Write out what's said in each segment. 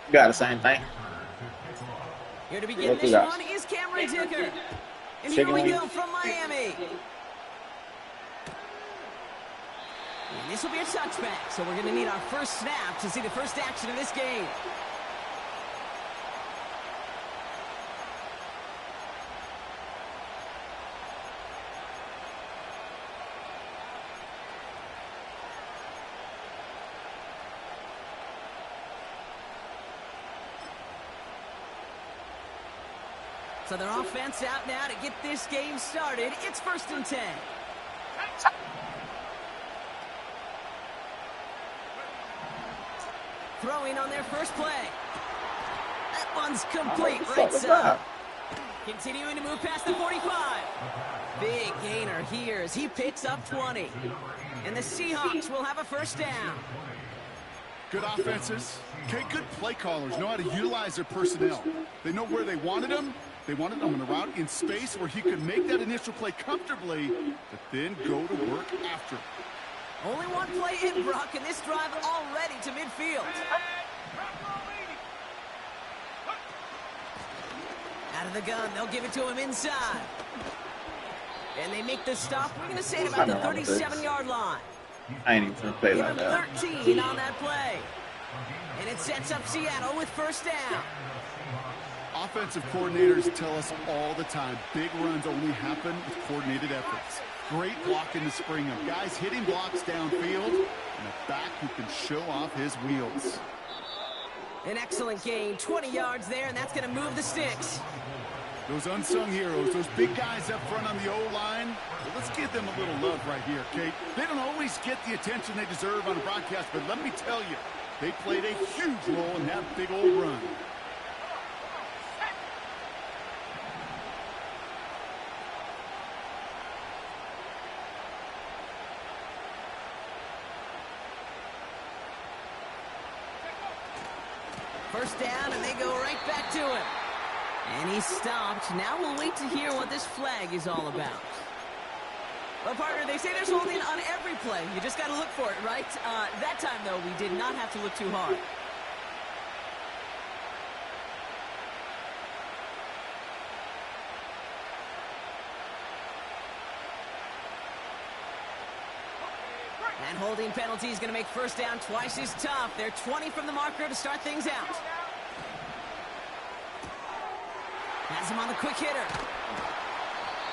You got the same thing. Here to begin What you this got? one is Cameron Dicker. And here Chicken we wings. go from Miami. And this will be a touchback, so we're going to need our first snap to see the first action of this game. So their offense out now to get this game started. It's 1st and 10. Throwing on their first play. That one's complete right side. Continuing to move past the 45. Big gainer here as he picks up 20. And the Seahawks will have a first down. Good offenses. Okay, good play callers know how to utilize their personnel. They know where they wanted them. They wanted him on a route in space where he could make that initial play comfortably, but then go to work after. Only one play in, Brock, and this drive already to midfield. Out of the gun, they'll give it to him inside. And they make the stop, we're going to say, at about the 37-yard line. I ain't even gonna play like that. 13 on that play. And it sets up Seattle with first down. Offensive coordinators tell us all the time, big runs only happen with coordinated efforts. Great blocking to spring them. Guys hitting blocks downfield, and a back who can show off his wheels. An excellent gain, 20 yards there, and that's going to move the sticks. Those unsung heroes, those big guys up front on the O-line, well, let's give them a little love right here, Kate. They don't always get the attention they deserve on a broadcast, but let me tell you, they played a huge role in that big old run. First down, and they go right back to him. And he's stopped. Now we'll wait to hear what this flag is all about. Well, partner, they say there's holding on every play. You just got to look for it, right? That time, though, we did not have to look too hard. And holding penalty is going to make first down twice as tough. They're 20 from the marker to start things out. Has him on the quick hitter.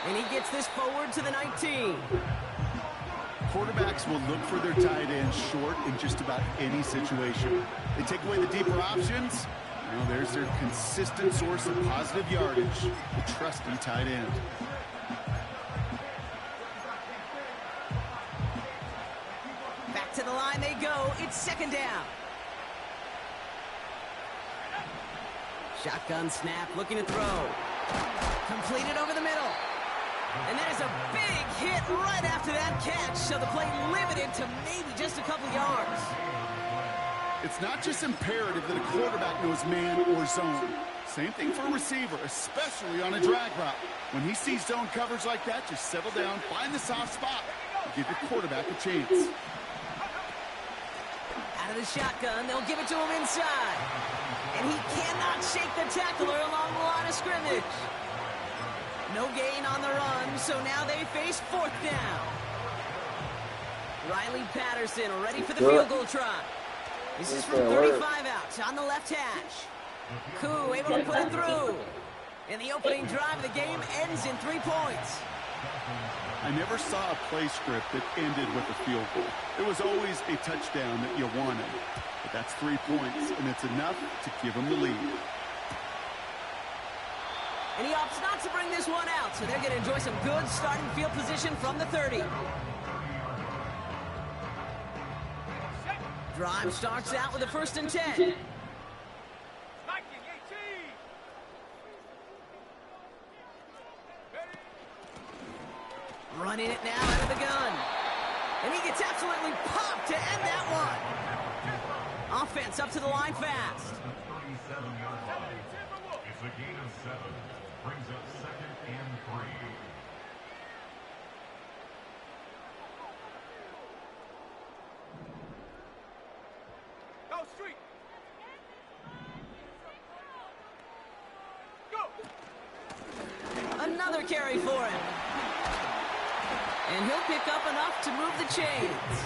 And he gets this forward to the 19. Quarterbacks will look for their tight end short in just about any situation. They take away the deeper options. Now there's their consistent source of positive yardage, the trusty tight end. Back to the line they go. It's second down. Shotgun snap, looking to throw. Completed over the middle. And there's a big hit right after that catch, so the play limited to maybe just a couple yards. It's not just imperative that a quarterback knows man or zone. Same thing for a receiver, especially on a drag route. When he sees zone coverage like that, just settle down, find the soft spot, and give your quarterback a chance. Out of the shotgun, they'll give it to him inside. And he cannot shake the tackler along the line of scrimmage. No gain on the run, so now they face fourth down. Riley Patterson ready for the field goal try. This is from 35 out on the left hash. Koo able to put it through. And the opening drive of the game ends in 3 points. I never saw a play script that ended with a field goal. It was always a touchdown that you wanted. But that's 3 points, and it's enough to give them the lead. And he opts not to bring this one out, so they're going to enjoy some good starting field position from the 30. Drive starts out with a 1st and 10. Running it now out of the gun. And he gets absolutely popped to end that one. Offense up to the line fast. It's a gain of 7. Brings up 2nd and 3. Go street. another carry for him. And he'll pick up enough to move the chains.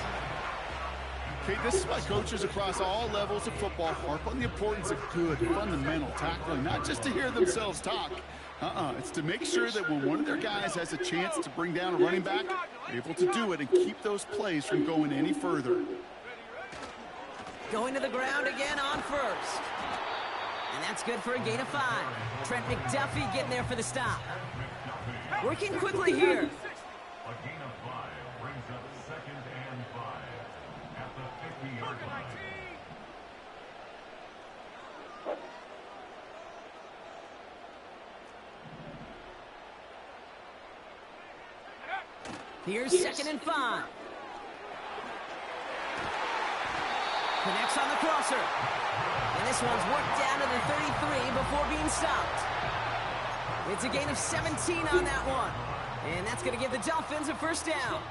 Okay, this is why coaches across all levels of football harp on the importance of good, fundamental tackling, not just to hear themselves talk. It's to make sure that when one of their guys has a chance to bring down a running back, they're able to do it and keep those plays from going any further. Going to the ground again on first. And that's good for a gain of 5. Trent McDuffie getting there for the stop. Working quickly here. A gain of 5 brings up 2nd and 5 at the 50-yard line. Here's 2nd and 5. Connects on the crosser. And this one's worked down to the 33 before being stopped. It's a gain of 17 on that one. And that's going to give the Dolphins a first down.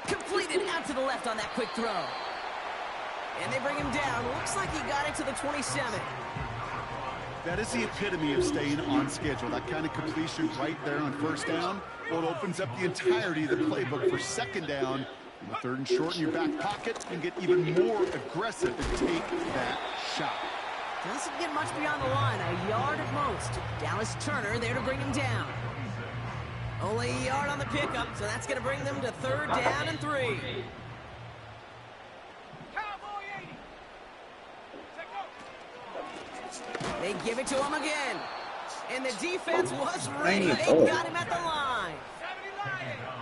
Completed out to the left on that quick throw. And they bring him down. Looks like he got it to the 27. That is the epitome of staying on schedule. That kind of completion right there on first down. Well, it opens up the entirety of the playbook for 2nd down. And the 3rd and short in your back pocket and get even more aggressive and take that shot. Doesn't get much beyond the line, a yard at most. Dallas Turner there to bring him down. Only a yard on the pickup, so that's going to bring them to 3rd down and 3. They give it to him again. And the defense was ready. They got him at the line.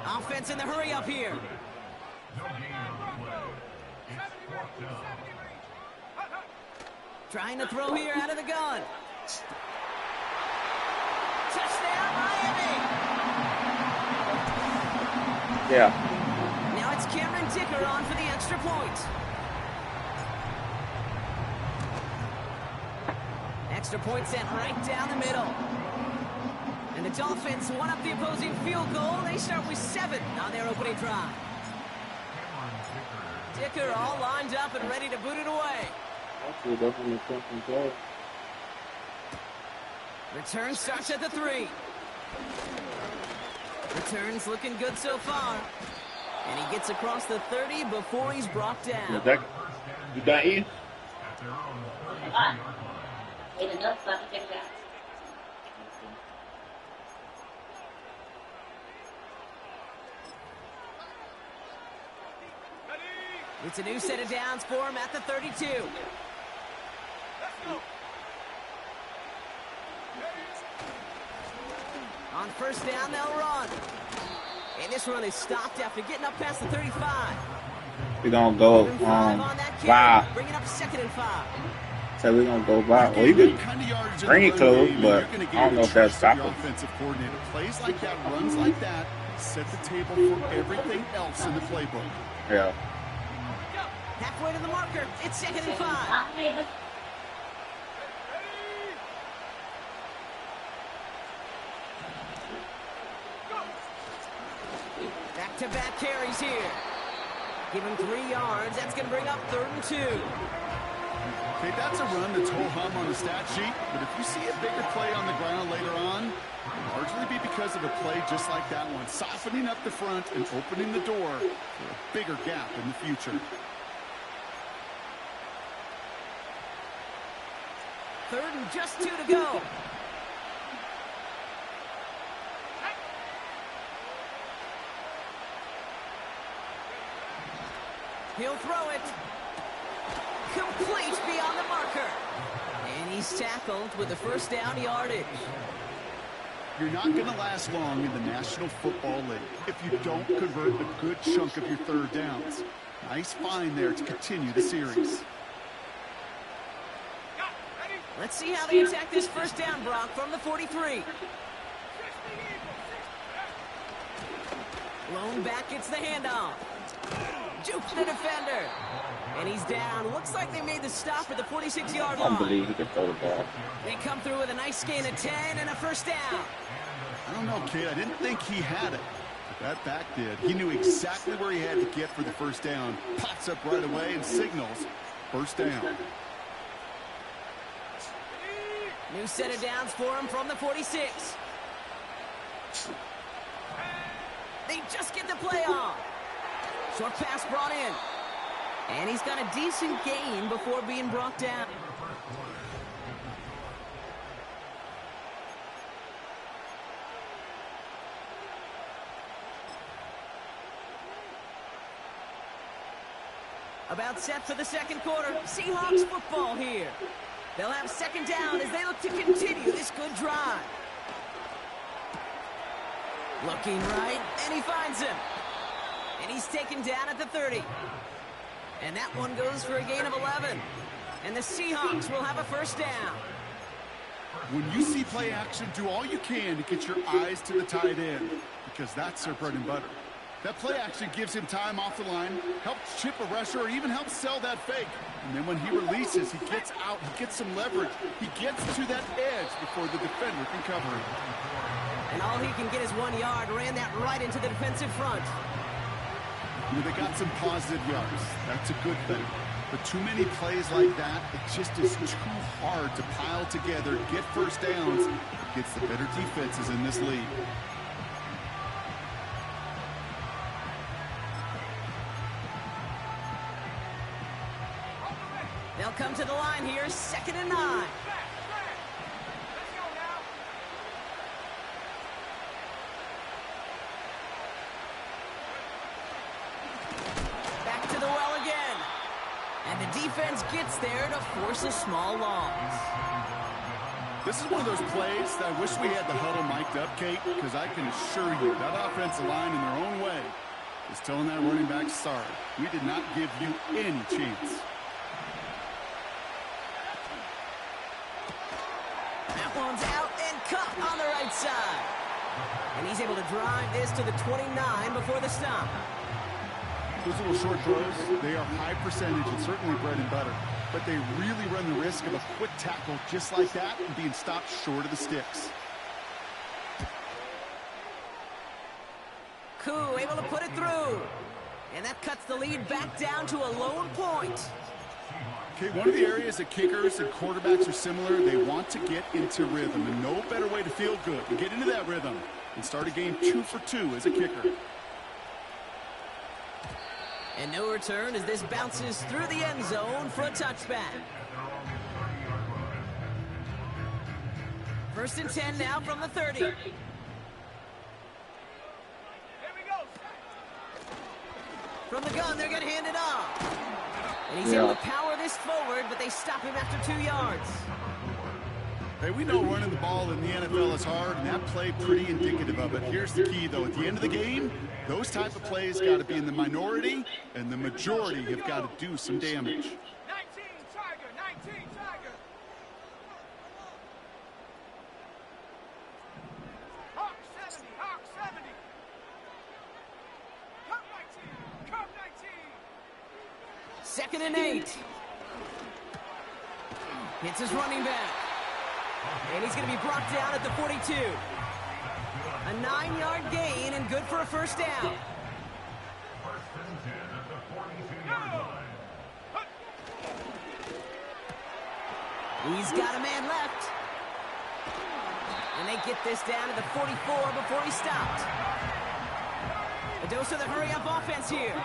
Offense in the hurry up here. No gain on the play. It's 4th down. Trying to throw here out of the gun. Touchdown, Miami. Yeah. Now it's Cameron Dicker on for the extra point. Extra point sent right down the middle. And the Dolphins one up the opposing field goal. They start with 7 on their opening drive. Dicker all lined up and ready to boot it away. Return starts at the 3. Return's looking good so far. And he gets across the 30 before he's brought down. You done eating? It's a new set of downs for him at the 32. On first down, they'll run. And this run is stopped after getting up past the 35. We're going to go by. Bringing up 2nd and 5. So we're going to go by. Well, you could bring it close, but I don't know if that's stopping. Offensive coordinator plays like that, runs like that, set the table for everything else in the playbook. Yeah. Halfway to the marker. It's 2nd and 5. Back-to-back carries here. Give him 3 yards. That's going to bring up 3rd and 2. Okay, that's a run that's ho-hum on the stat sheet, but if you see a bigger play on the ground later on, it'll largely be because of a play just like that one, softening up the front and opening the door for a bigger gap in the future. 3rd and just 2 to go. He'll throw it. Complete beyond the marker. And he's tackled with the first down yardage. You're not going to last long in the National Football League if you don't convert a good chunk of your 3rd downs. Nice find there to continue the series. Let's see how they attack this first down, Brock, from the 43. Lone back gets the handoff. Jukes the defender. And he's down. Looks like they made the stop at the 46-yard line. I believe he can throw the ball. They come through with a nice gain of 10 and a first down. I don't know, kid. I didn't think he had it. But that back did. He knew exactly where he had to get for the first down. Pops up right away and signals first down. New set of downs for him from the 46. They just get the play off. Short pass brought in. And he's got a decent gain before being brought down. About set for the second quarter. Seahawks football here. They'll have second down as they look to continue this good drive. Looking right, and he finds him. And he's taken down at the 30. And that one goes for a gain of 11. And the Seahawks will have a first down. When you see play action, do all you can to get your eyes to the tight end, because that's their bread and butter. That play action gives him time off the line, helps chip a rusher, or even helps sell that fake. And then when he releases, he gets out, he gets some leverage. He gets to that edge before the defender can cover him. And all he can get is 1 yard, ran that right into the defensive front. You know, they got some positive yards. That's a good thing. But too many plays like that, it just is too hard to pile together, get first downs against the better defenses in this league. They'll come to the line here, 2nd and 9. Back to the well again. And the defense gets there to force a small loss. This is one of those plays that I wish we had the huddle mic'd up, Kate, because I can assure you that offensive line in their own way is telling that running back, sorry, we did not give you any chance. That one's out and cut on the right side. And he's able to drive this to the 29 before the stop. Those little short throws, they are high percentage and certainly bread and butter. But they really run the risk of a quick tackle just like that and being stopped short of the sticks. Koo able to put it through. And that cuts the lead back down to a lone point. Okay, one of the areas that kickers and quarterbacks are similar, they want to get into rhythm. And no better way to feel good than get into that rhythm and start a game 2 for 2 as a kicker. And no return as this bounces through the end zone for a touchback. 1st and 10 now from the 30. From the gun, they're going to hand it off. And he's able to power this forward, but they stop him after 2 yards. Hey, we know running the ball in the NFL is hard, and that play pretty indicative of it. Here's the key, though. At the end of the game, those type of plays got to be in the minority, and the majority have got to do some damage. 19 Tiger. Hawk 70. Come 19. 2nd and 8. Hits his running back. And he's going to be brought down at the 42. A 9-yard gain and good for a first down. 1st and 10 at the 42-yard line. He's got a man left. And they get this down to the 44 before he stopped. A dose of the hurry-up offense here.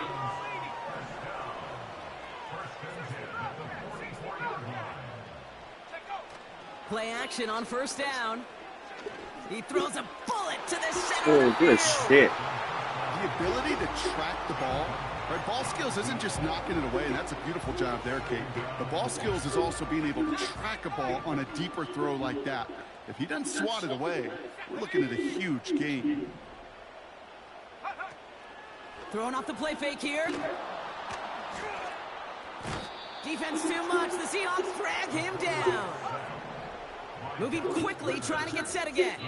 Play action on 1st down. He throws a bullet to the center. Oh, good shit. The ability to track the ball, right? Ball skills isn't just knocking it away, and that's a beautiful job there, Kate. The ball skills is also being able to track a ball on a deeper throw like that. If he doesn't swat it away, we're looking at a huge gain. Throwing off the play fake here. Defense too much. The Seahawks drag him down. Moving quickly, trying to get set again.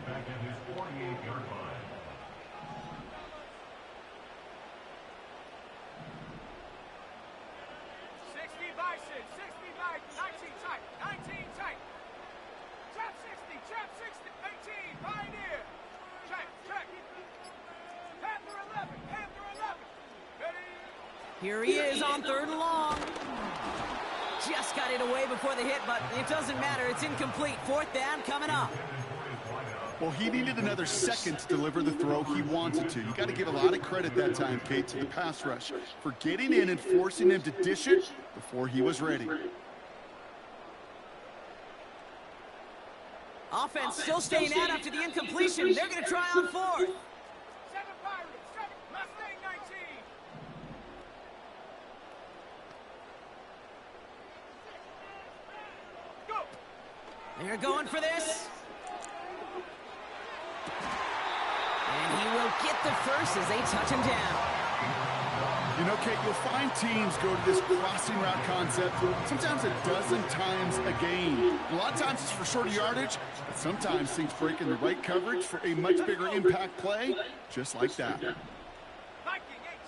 Back at his 48-yard line. 19 tight. Trap 60, 18, Pioneer. Check. Panther 11. Ready? Here he is on 3rd and long. just got it away before the hit, but it doesn't matter. It's incomplete. 4th down coming up. Well, he needed another second to deliver the throw he wanted to. You got to give a lot of credit that time, Kate, to the pass rush for getting in and forcing him to dish it before he was ready. Offense still staying out after the incompletion. They're going to try on 4th. 7 Pirates, 7 Mustang 19. Go. They're going for this. And he will get the first as they touch him down. You know, Kate, you'll find teams go to this crossing route concept sometimes a dozen times a game. A lot of times it's for shorter yardage, but sometimes things break in the right coverage for a much bigger impact play, just like that. Viking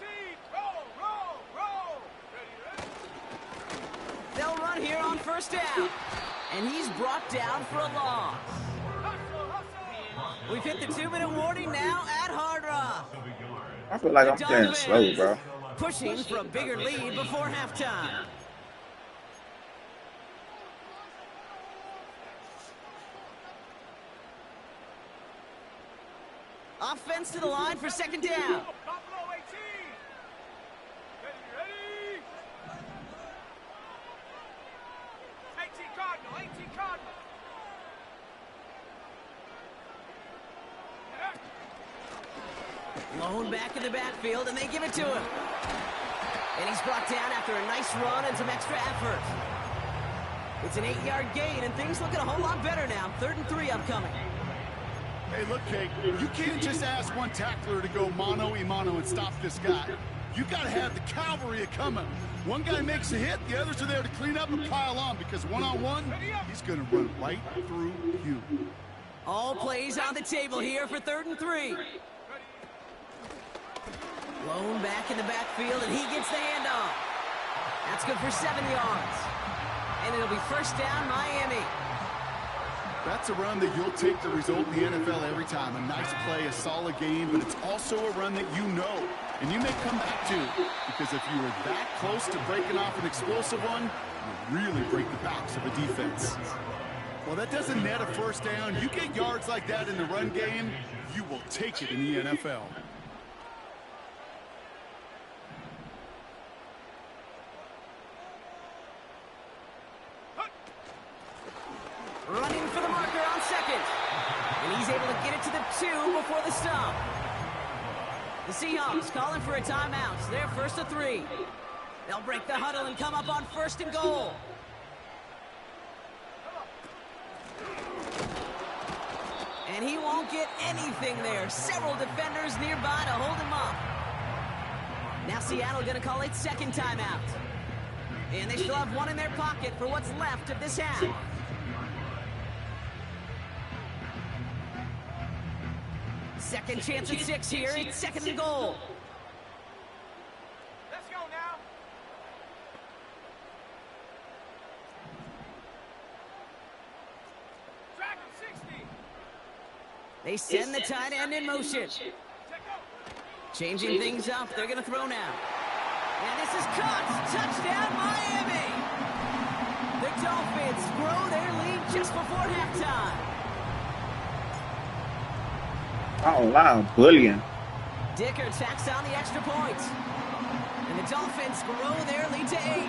18. Roll, roll, roll. Ready, ready. They'll run here on 1st down. And he's brought down for a loss. Hustle, hustle. We've hit the 2-minute warning now at Hard Rock. I feel like I'm playing slow, bro. Pushing for a bigger lead before halftime. Offense to the line for 2nd down. Buffalo 18. Ready, ready. 18 Cardinal, 18 Cardinal. Lone back in the backfield, and they give it to him. And he's brought down after a nice run and some extra effort. It's an 8-yard gain, and things looking a whole lot better now. 3rd and 3 upcoming. Hey, look, Kate, you can't just ask one tackler to go mano-a-mano and stop this guy. You got to have the cavalry coming. One guy makes a hit, the others are there to clean up and pile on, because one-on-one, he's going to run right through you. All plays on the table here for 3rd and 3. Lone back in the backfield, and he gets the handoff. That's good for 7 yards. And it'll be 1st down, Miami. That's a run that you'll take the result in the NFL every time. A nice play, a solid game, but it's also a run that you know, and you may come back to, because if you were that close to breaking off an explosive one, you really break the backs of a defense. Well, that doesn't net a 1st down. You get yards like that in the run game, you will take it in the NFL. Running for the marker on 2nd. And he's able to get it to the 2 before the stop. The Seahawks calling for a timeout. They're 1st to 3. They'll break the huddle and come up on 1st and goal. And he won't get anything there. Several defenders nearby to hold him up. Now Seattle going to call it 2nd timeout. And they still have one in their pocket for what's left of this half. Second chance at 6 here. It's 2nd and goal. Let's go now. Dragon 60. They send the tight end in motion. Check out. Changing things up. They're going to throw now. And this is caught. Touchdown, Miami. The Dolphins grow their lead just before halftime. Oh, wow, bullying. Dicker tacks on the extra point. And the Dolphins grow their lead to 8.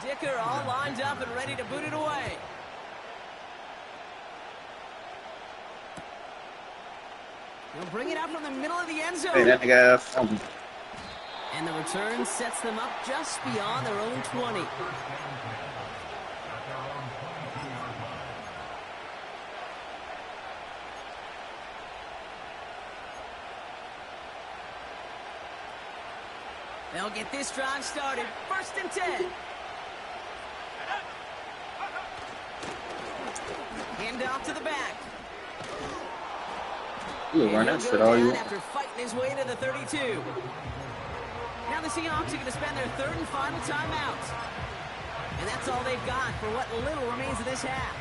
Dicker all lined up and ready to boot it away. He'll bring it out from the middle of the end zone. Hey, that nigga has something. And the return sets them up just beyond their own 20. They'll get this drive started. 1st and 10. Hand off to the back. You run that shit all you want. After fighting his way to the 32. Now the Seahawks are going to spend their 3rd and final timeout. And that's all they've got for what little remains of this half.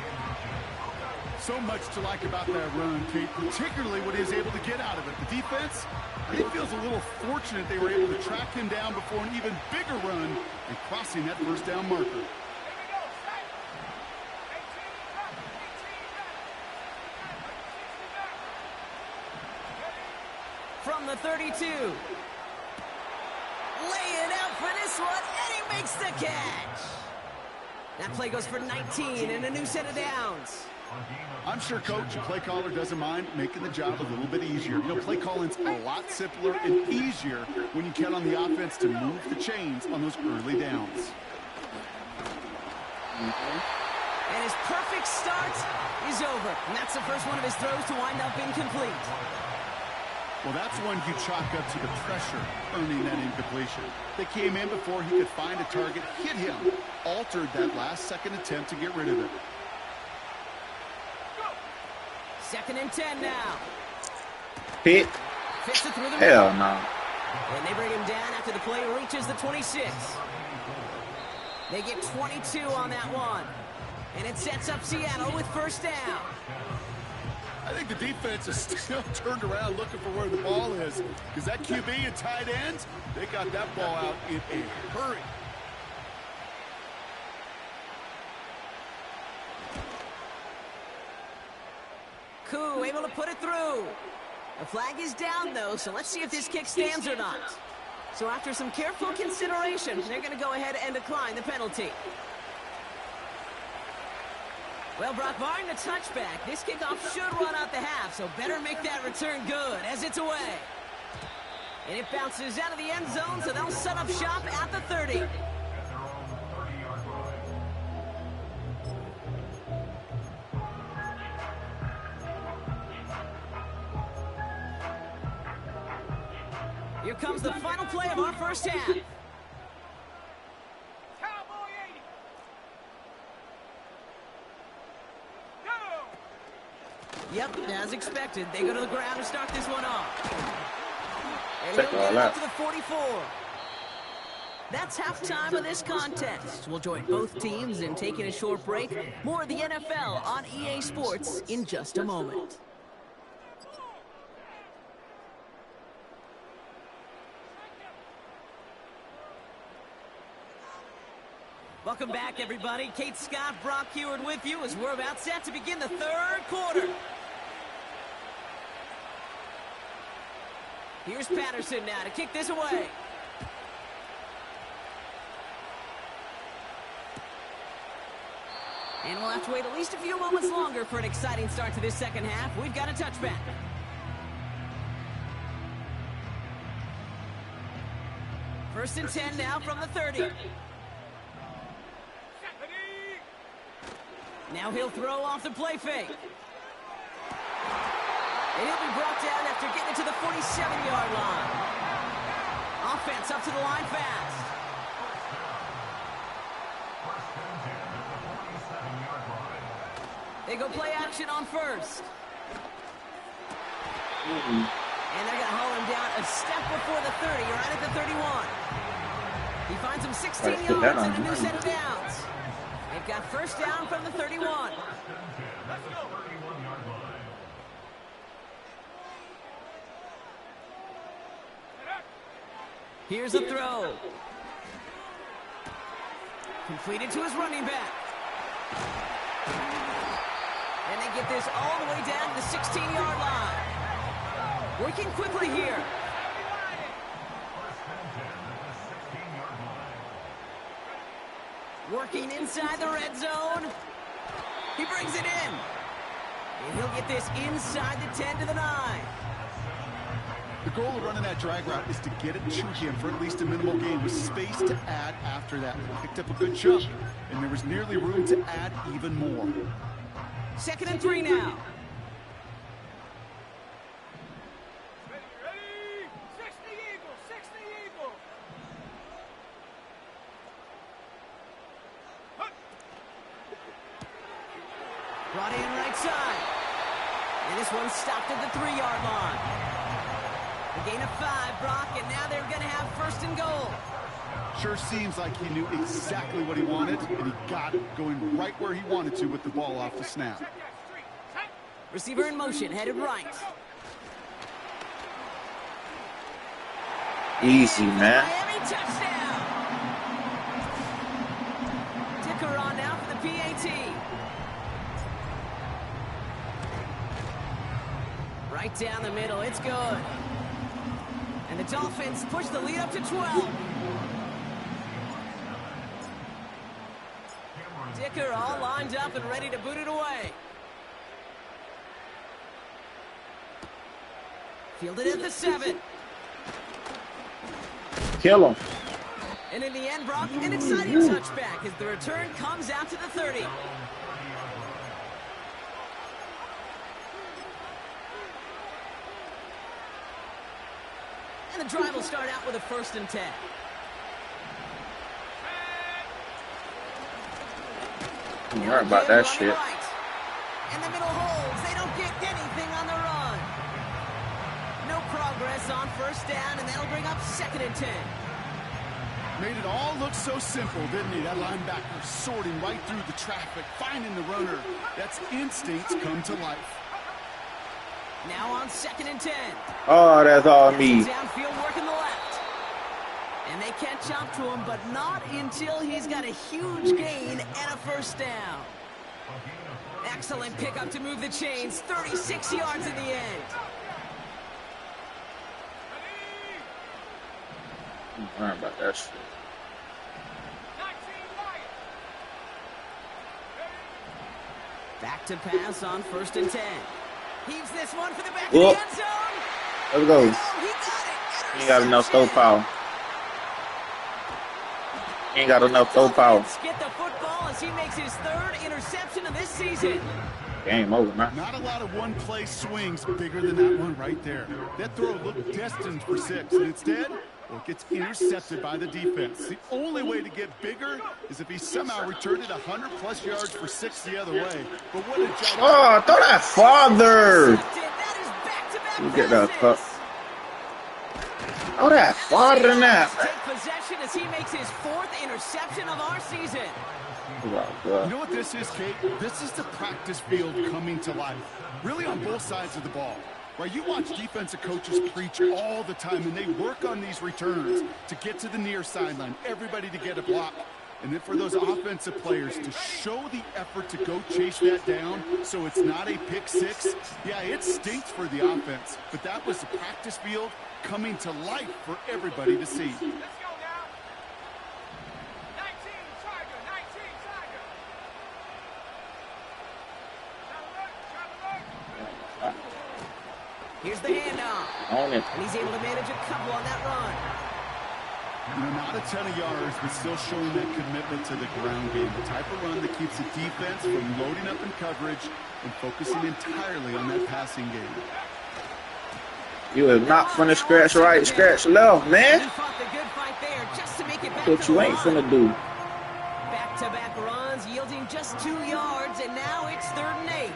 So much to like about that run, Kate, particularly what he was able to get out of it. The defense, I think, feels a little fortunate they were able to track him down before an even bigger run and crossing that first down marker. From the 32. Laying out for this one, and he makes the catch. That play goes for 19 and a new set of downs. I'm sure coach and play caller doesn't mind making the job a little bit easier. You know, play calling's a lot simpler and easier when you count on the offense to move the chains on those early downs. And his perfect start is over. And that's the first one of his throws to wind up incomplete. Well, that's one you chalk up to the pressure earning that incompletion. They came in before he could find a target, hit him, altered that last second attempt to get rid of it. 2nd and 10 now. Hit. Fits it through the Hell middle. no. And they bring him down after the play reaches the 26. They get 22 on that one. And it sets up Seattle with first down. I think the defense is still turned around looking for where the ball is. Because that QB and tight ends, they got that ball out in a hurry. Koo able to put it through. The flag is down, though, so let's see if this kick stands or not. So after some careful consideration, they're going to go ahead and decline the penalty. Well, Brock, barring the touchback, this kickoff should run out the half, so better make that return good as it's away. And it bounces out of the end zone, so they'll set up shop at the 30. Here comes the final play of our first half. Cowboy 80. Go. Yep, as expected, they go to the ground to start this one off. And Check he'll all get it that. up to the 44. That's halftime of this contest. We'll join both teams in taking a short break. More of the NFL on EA Sports in just a moment. Welcome back, everybody. Kate Scott, Brock Huard with you as we're about set to begin the third quarter. Here's Patterson now to kick this away. And we'll have to wait at least a few moments longer for an exciting start to this second half. We've got a touchback. First and 10 now from the 30. Now he'll throw off the play fake. And he'll be brought down after getting it to the 47-yard line. Offense up to the line fast. They go play action on first. And they're going to haul him down a step before the 30, right at the 31. He finds him 16 yards and a new set of downs. They've got first down from the 31. Here's a throw. Completed to his running back. And they get this all the way down to the 16-yard line. Working quickly here. Working inside the red zone. He brings it in. And he'll get this inside the 10 to the 9. The goal of running that drag route is to get it to him for at least a minimal gain with space to add after that. He picked up a good chunk, and there was nearly room to add even more. 2nd and 3 now. Ready? 60 Eagles. 60 Eagles. Brought in right side. And this one stopped at the 3-yard line. A gain of 5, Brock, and now they're going to have first and goal. Sure seems like he knew exactly what he wanted, and he got it going right where he wanted to with the ball off the snap. Check that street. Receiver in motion, headed right. Easy, man. Miami touchdown. Dicker on now for the PAT. Right down the middle, it's good. And the Dolphins push the lead up to 12. Dicker all lined up and ready to boot it away. Fielded at the 7. Kill him. And in the end, Brock, an exciting touchback as the return comes out to the 30. And the drive will start out with a 1st and 10. Don't worry about that shit. Right. And the middle holds. They don't get anything on the run. No progress on 1st down, and that'll bring up 2nd and 10. Made it all look so simple, didn't he? That linebacker sorting right through the traffic, finding the runner. That's instincts come to life. Now on 2nd and 10. Oh, that's all me. Downfield working the left. And they catch up to him, but not until he's got a huge gain and a 1st down. Excellent pickup to move the chains. 36 yards in the end. Don't worry about that shit. Back to pass on 1st and 10. Heaves this one for the back of Whoop. the end zone. Let's go. Oh, he got it. He ain't got enough throw power. He ain't got enough throw power. Get the football as he makes his 3rd interception of this season. Game over, man. Not a lot of one-play swings bigger than that one right there. That throw looked destined for 6, and instead, well, it gets intercepted by the defense. The only way to get bigger is if he somehow returned it 100-plus yards for 6 the other way. But what a job. Oh, throw that farther. That is back-to-back You get that passes. cup. Oh, that farther than that. Take possession as he makes his 4th interception of our season. Oh, You God. know what this is, Kate? This is the practice field coming to life. Really on both sides of the ball. Right, you watch defensive coaches preach all the time, and they work on these returns to get to the near sideline, everybody to get a block. And then for those offensive players to show the effort to go chase that down so it's not a pick 6, yeah, it stinks for the offense. But that was the practice field coming to life for everybody to see. Let's go now. 19, Tiger, 19, Tiger. Try to look. Here's the handoff. On it. And he's able to manage a couple on that run. You know, not a ton of yards, but still showing that commitment to the ground game. The type of run that keeps the defense from loading up in coverage and focusing entirely on that passing game. You is not finna scratch right, scratch left, He man. fought the good fight there just to make it back What to you the ain't run. finna do. Back-to-back runs yielding just 2 yards, and now it's 3rd and 8.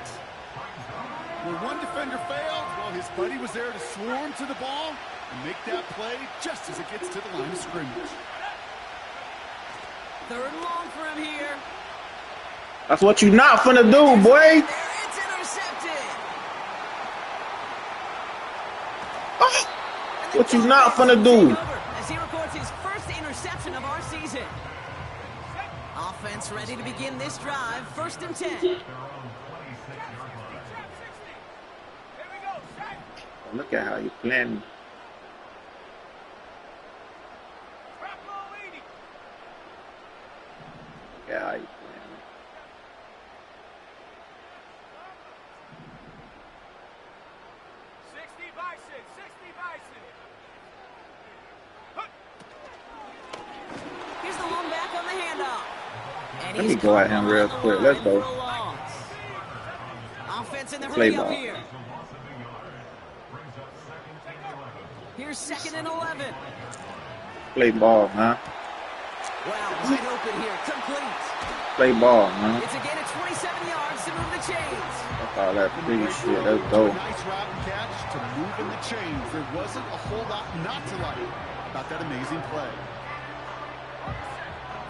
Where one defender failed, well, his buddy was there to swarm to the ball and make that play just as it gets to the line of scrimmage. 3rd and long for him here. That's what you not finna do, boy. There, it's intercepted. Oh, what you not finna do. As he records his 1st interception of our season. Offense ready to begin this drive. 1st and 10. Here we go. Set. Look at how you playing. Drop low, 80. Look at how you playing. 60 Bison, 60 Bison. Here's the one back on the handoff. And Let me he's go at caught him on real the quick. line Let's go. for a loss. Offense in the Play hurry up ball. here. Here's 2nd and 11. Play ball, man. Wow, wide open here. Complete. Play ball, man. It's a gain of 27 yards to move the chains. That's all that pretty shit. Let's go. Nice route and catch to move in the chains. There wasn't a whole lot not to like about that amazing play.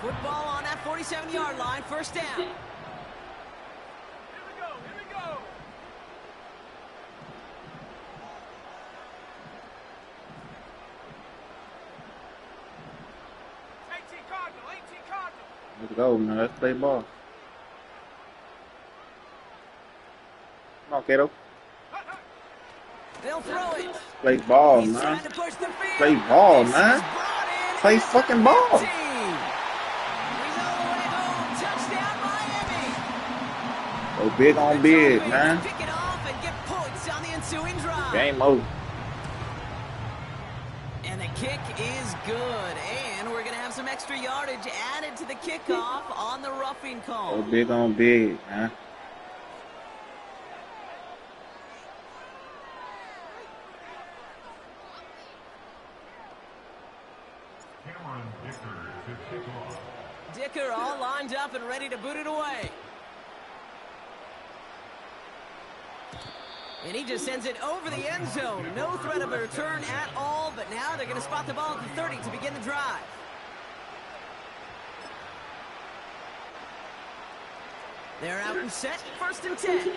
Football on that 47-yard line. 1st down. Here we go, here we go. Let's go, man. Let's play ball. Come on, Kato. They'll throw it. Play ball, He's man. trying to push the field. Play ball, This man. is brought in Play at fucking the ball. 19. He's all the way home. Touchdown, Miami. Go big on The big, Dolphins man. pick it off and get points on the ensuing drive. Game over. And the kick is good. And we're going to have some extra yardage added to the kickoff on the roughing Go call. big on big, man. Cameron Dicker to kick off. Dicker all lined up and ready to boot it away. And he just sends it over the end zone. No threat of a return at all, but now they're going to spot the ball at the 30 to begin the drive. They're out and set, 1st and 10.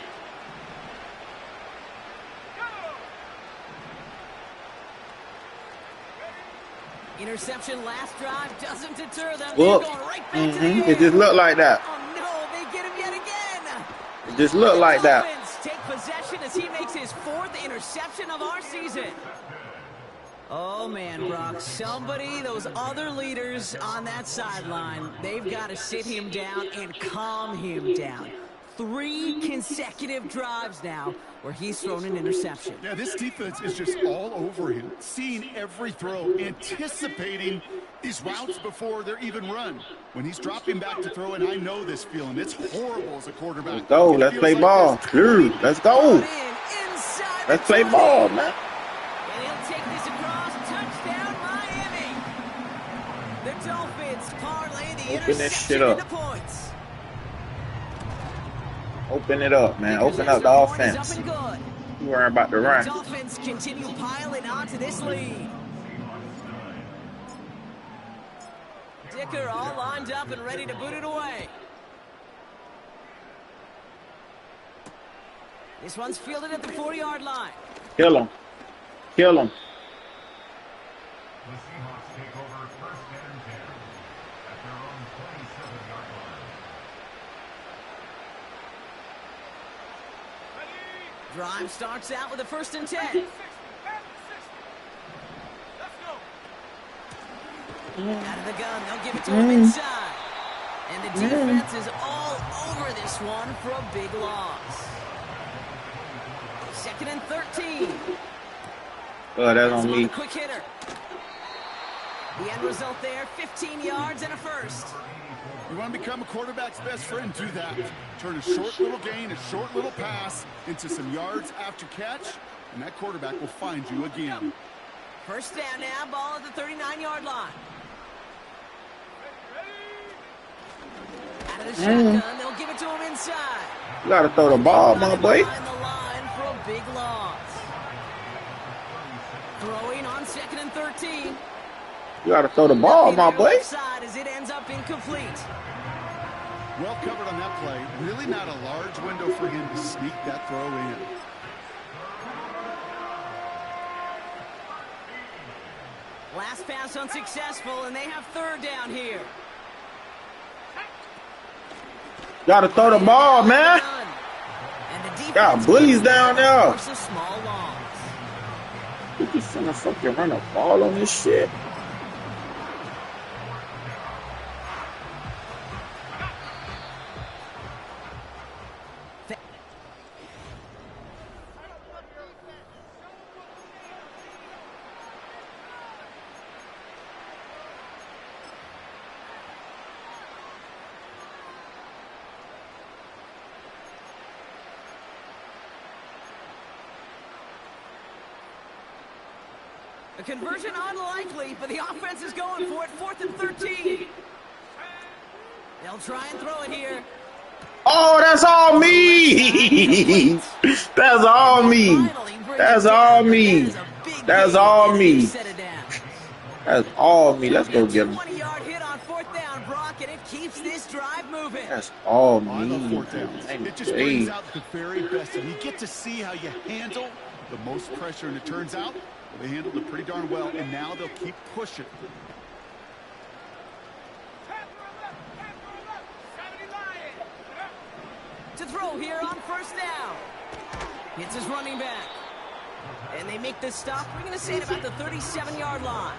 Interception last drive doesn't deter them. They're Whoop. going right back to the air. It just looked like that. Oh no, they get him yet again. It just looked like that. Dolphins take possession as he makes his 4th interception of our season. Oh man, Brock, somebody, those other leaders on that sideline, they've got to sit him down and calm him down. 3 consecutive drives now where he's thrown an interception. Yeah, this defense is just all over him, seeing every throw, anticipating these routes before they're even run. When he's dropping back to throw, and I know this feeling, it's horrible as a quarterback. Let's go. It Let's feels play like ball. this. Dude, let's go. Inside Let's the play 20. ball, man. And he'll take this across. Touchdown, Miami. The Dolphins parlay the Open this interception shit up. into points. Open it up, man. Because Open up the extra point is offense. up and good. You worrying about the The run. Dolphins continue piling onto this lead. Dicker all lined up and ready to boot it away. This one's fielded at the 40-yard line. Kill him. Kill him. The Seahawks take over 1st and 10 at their own 27-yard line. Drive starts out with a 1st and 10. 60, let's go. Out of the gun, they'll give it to him inside. And the defense is all over this one for a big loss. 2nd and 13. Oh, that's on The me. quick hitter. The end result there, 15 yards and a 1st. You want to become a quarterback's best friend, do that. Turn a short little gain, a short little pass into some yards after catch, and that quarterback will find you again. 1st down now, ball at the 39-yard line. Out of the shotgun, they'll give it to him inside. You gotta throw the ball, my boy. Behind the line for a big loss. Throwing on 2nd and 13. You gotta throw the ball, my boy. Left side as it ends up incomplete. Well covered on that play. Really not a large window for him to sneak that throw in. Last pass unsuccessful, and they have 3rd down here. Gotta throw the ball, man. And the defense Got bullies down there. force a small loss. You just finna fucking run a ball on this shit. A conversion unlikely, but the offense is going for it. 4th and 13. They'll try and throw it here. Oh, that's all me. That's all me. That's all me. That's all me. That's all me. Let's go get him. 20-yard hit on 4th down, Brock, and it keeps this drive moving. That's all I love me. 4th downs. It just brings out the very best, and you get to see how you handle the most pressure, and it turns out they handled it pretty darn well, and now they'll keep pushing. first down. Hits his running back. And they make this stop, we're going to say, at about the 37-yard line.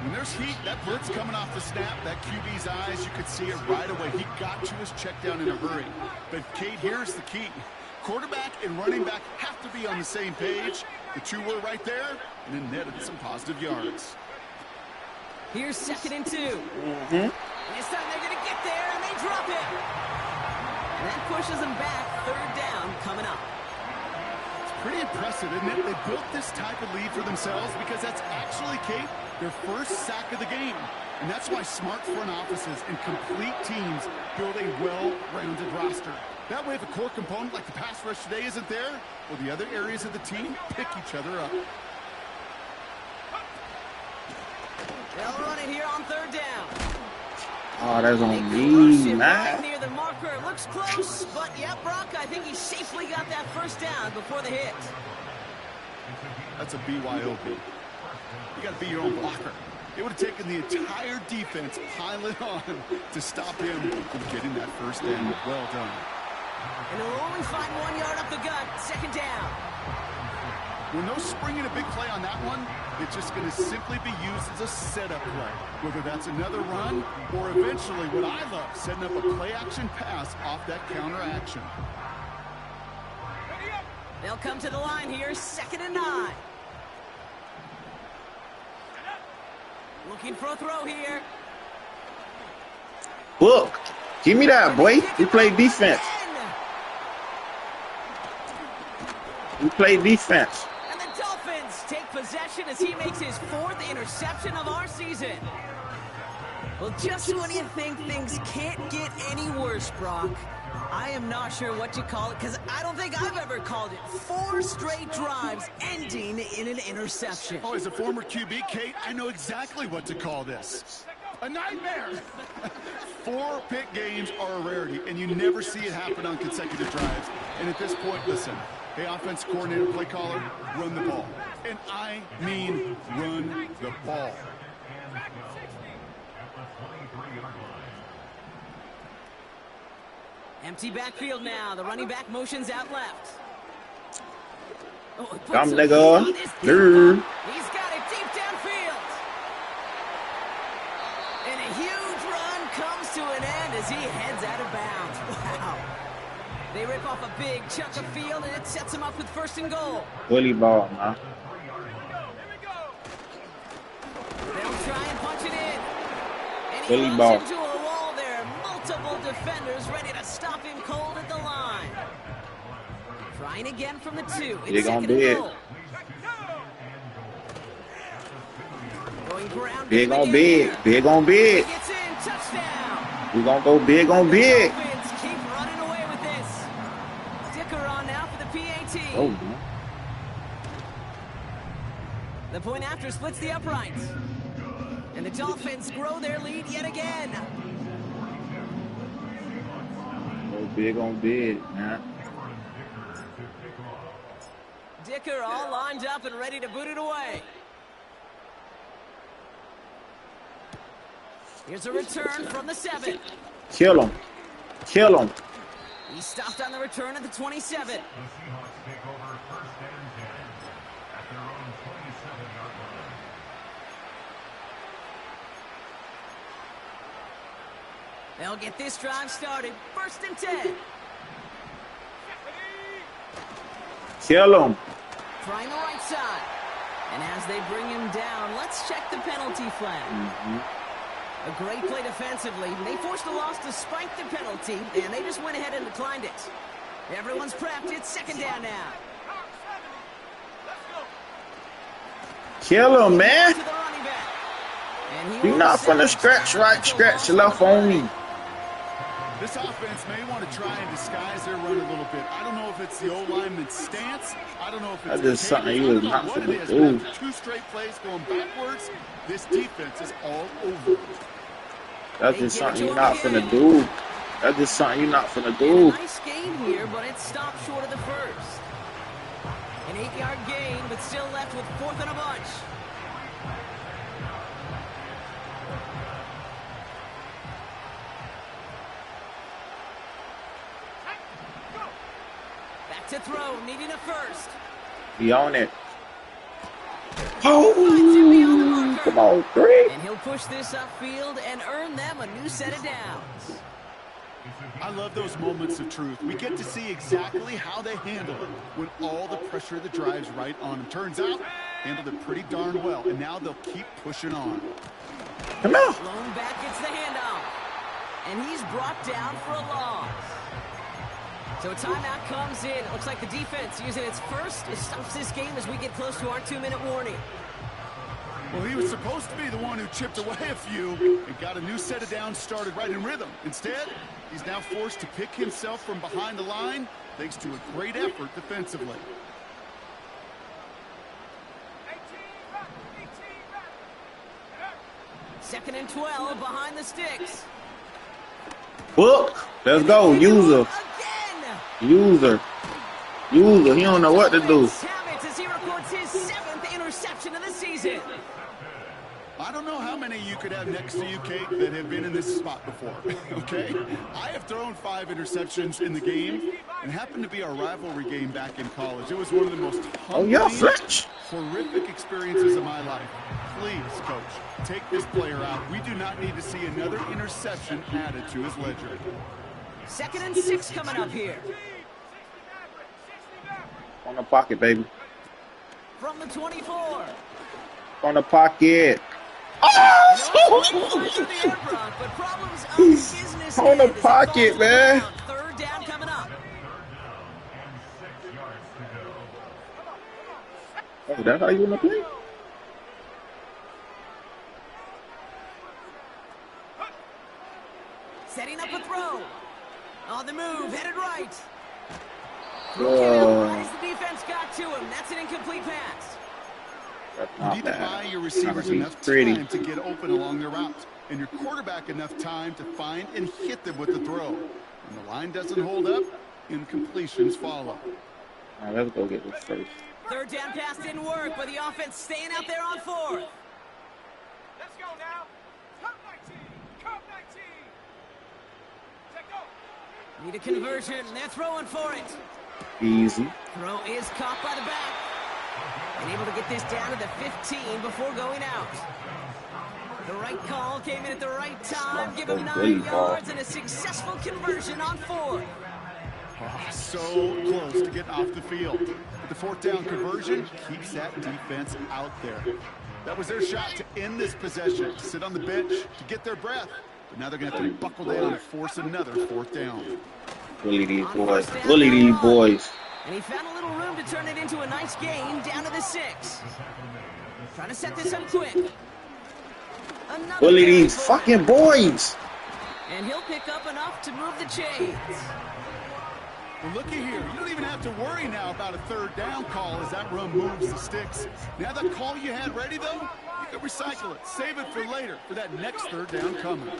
When there's heat, that blitz coming off the snap, that QB's eyes, you could see it right away. He got to his check down in a hurry. But, Kate, here's the key. Quarterback and running back have to be on the same page. The two were right there, and then netted some positive yards. Here's 2nd and 2. And this time they're going to get there, and they drop it. And that pushes them back. 3rd down coming up. Pretty impressive, isn't it? They built this type of lead for themselves because that's actually, Kate, their first sack of the game. And that's why smart front offices and complete teams build a well-rounded roster. That way, if a core component like the pass rush today isn't there, well, the other areas of the team pick each other up. They'll run it here on 3rd down. Oh, that's on me, man. Right near the marker. Looks close, but yeah, Brock, I think he safely got that first down before the hit. That's a BYOB. You got to be your own blocker. It would have taken the entire defense piling on to stop him from getting that first down. Well done. And they'll only find 1 yard up the gut. 2nd down. When no springing a big play on that one, it's just going to simply be used as a setup play. Whether that's another run or eventually what I love, setting up a play-action pass off that counter action. They'll come to the line here. 2nd and 9. Looking for a throw here. Look, give me that, boy. We play defense. We play defense. And the Dolphins take possession as he makes his 4th interception of our season. Well, just when you think things can't get any worse, Brock, I am not sure what you call it, because I don't think I've ever called it 4 straight drives ending in an interception. Oh, as a former QB, Kate, I know exactly what to call this. A nightmare. 4 pick games are a rarity, and you never see it happen on consecutive drives. And at this point, listen, hey, offense coordinator, play caller, run the ball. And I mean run the ball. Empty backfield now. The running back motions out left. Oh, Come, nigga. He's got it deep downfield. And a huge run comes to an end as he heads out of bounds. Wow. They rip off a big chunk of field, and it sets him up with 1st and goal. Bully ball, man. They'll try and punch it in. And he Bully runs ball. into a wall there. Multiple defenders ready to stop him cold at the line. Trying again from the 2. It's 2nd and goal. Going ground. Big on big. Big on big. He gets in. Touchdown. We gonna go big on big. Dolphins keep running away with this. Dicker on now for the PAT. Oh, man. The point after splits the uprights. And the Dolphins grow their lead yet again. Go big on big, man. Dicker all lined up and ready to boot it away. Here's a return from the 7. Kill him. Kill him. He stopped on the return at the 27. The Seahawks take over 1st and 10 at their own 27-yard line. They'll get this drive started. 1st and 10. Kill him. Trying the right side. And as they bring him down, let's check the penalty flag. A great play defensively. They forced a loss despite the penalty, and they just went ahead and declined it. Everyone's prepped. It's 2nd down now. Kill him, man. To the running back. And he You're not finna scratch right, scratch left on me. This offense may want to try and disguise their run a little bit. I don't know if it's the O-lineman's stance. I don't know if it's That's just something cadence. you I don't was not know what finna it is, do. but after 2 straight plays going backwards, this defense is all over it. That's just something you're not finna do. That's just something you're not finna And do. a nice gain here, but it stopped short of the first. An 8-yard gain, but still left with 4th and a bunch. to throw, needing a first. He on it. Oh, come on, 3. And he'll push this upfield and earn them a new set of downs. I love those moments of truth. We get to see exactly how they handle it when all the pressure that drives right on them. Turns out, handled it pretty darn well, and now they'll keep pushing on. Come on. Blown back gets the handoff. And he's brought down for a loss. So a timeout comes in. It looks like the defense using its first. It stops this game as we get close to our 2-minute warning. Well, he was supposed to be the one who chipped away a few and got a new set of downs started right in rhythm. Instead, he's now forced to pick himself from behind the line thanks to a great effort defensively. 2nd and 12 behind the sticks. Book. Let's go. User. Again. User. He don't know what to do. As he records his 7th interception of the season. I don't know how many you could have next to you, Kate, that have been in this spot before, okay? I have thrown 5 interceptions in the game, and happened to be our rivalry game back in college. It was one of the most horrific experiences of my life. Please, Coach, take this player out. We do not need to see another interception added to his ledger. 2nd and 6 coming up here. On the pocket, baby. From the 24. On the pocket. On the pocket, man. 3rd down coming up. Oh, that's how you want to play? Setting up a throw. On the move, headed right. Oh. As the defense got to him. That's an incomplete pass. You need to buy your receivers enough time to get open along their routes, and your quarterback enough time to find and hit them with the throw. When the line doesn't hold up, incompletions follow. All right, let's go get this first. 3rd down pass didn't work, but the offense staying out there on 4th. Let's go now. Come 19. Come 19. Take go. Need a conversion. They're throwing for it. Easy. Throw is caught by the back. And able to get this down to the 15 before going out. The right call came in at the right time. Give him 9 yards and a successful conversion on 4th. Oh, so close to getting off the field. But the 4th down conversion keeps that defense out there. That was their shot to end this possession, to sit on the bench, to get their breath. But now they're going to have to buckle down and force another 4th down. Bully these boys. Bully these boys. And he found a little room to turn it into a nice gain down to the 6. Trying to set this up quick. Bully these fucking boys. And he'll pick up enough to move the chains. Well, looky here. You don't even have to worry now about a 3rd down call as that run moves the sticks. Now that call you had ready, though, you can recycle it. Save it for later for that next 3rd down coming.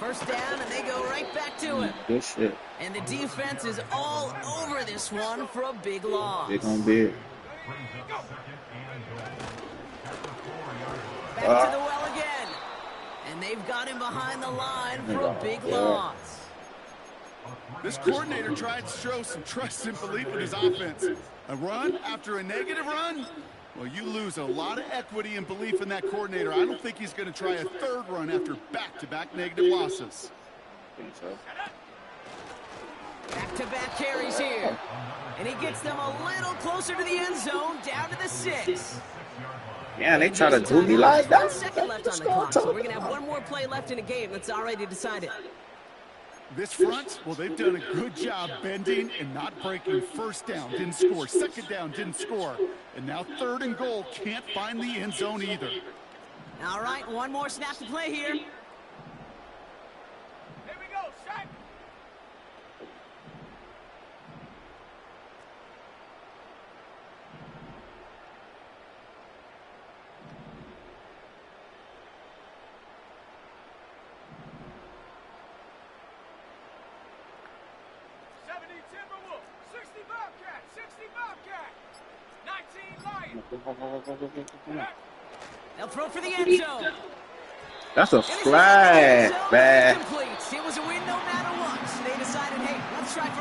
1st down, and they go right back to him. Good shit. And the defense is all over this one for a big loss. Big on big. Back to the well again. And they've got him behind the line for a big loss. This coordinator tried to show some trust and belief in his offense. A run after a negative run? Well, you lose a lot of equity and belief in that coordinator. I don't think he's going to try a 3rd run after back-to-back negative losses. Back-to-back carries here. And he gets them a little closer to the end zone, down to the 6. Yeah, they try to do me like that. 1 second left on the clock, so we're going to have one more play left in a game that's already decided. This front, well, they've done a good job bending and not breaking. 1st down, didn't score. 2nd down, didn't score. And now 3rd and goal, can't find the end zone either. All right, one more snap to play here. Here we go, shot. Timberwolves, 60 Bobcat, 60 Bobcat, 19 Lions. They'll throw for the end zone. That's a flag, man. It was a win no matter what. So they decided, hey, let's try for